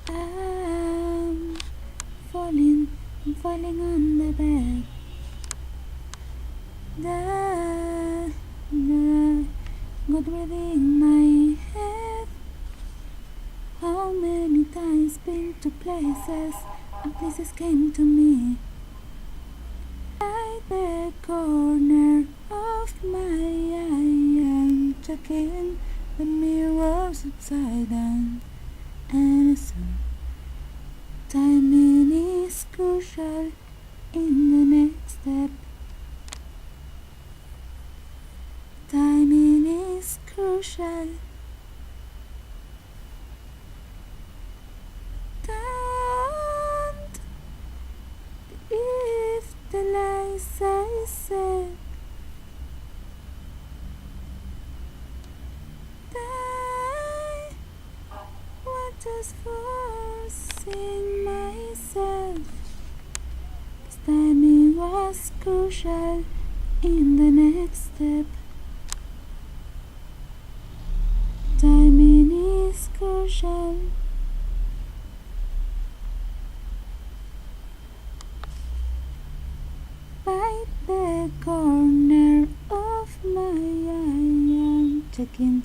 I'm falling, I'm falling on the bed. God within my head. How many times been to places and places came to me? At the corner of my eye, I'm checking the mirrors upside down, and so timing is crucial in the next step. Timing is crucial. Don't believe the lies I said. I was just forcing myself. 'Cause timing was crucial in the next step. Timing is crucial. By the corner of my eye, I'm checking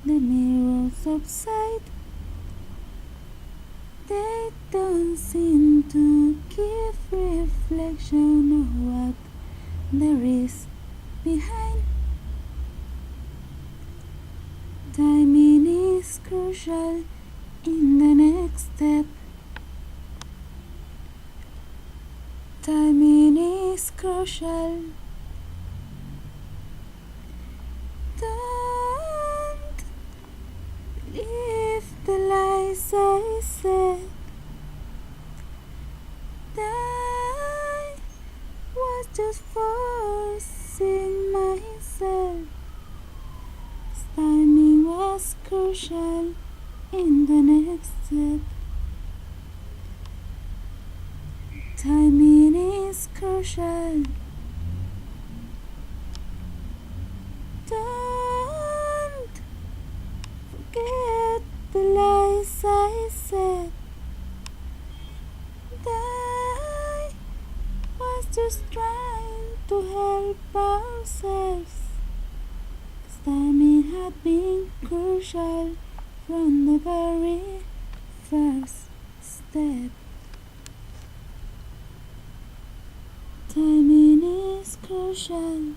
the mirrors upside. They don't seem to give reflection of what there is behind. Timing is crucial in the next step. Timing is crucial. Don't believe the lies I said. I was just forcing myself. 'Cause timing was crucial in the next step. Timing is crucial. Don't forget the lies I said. I was just trying to help ourselves. 'Cause timing had been crucial from the very first step. Timing is crucial.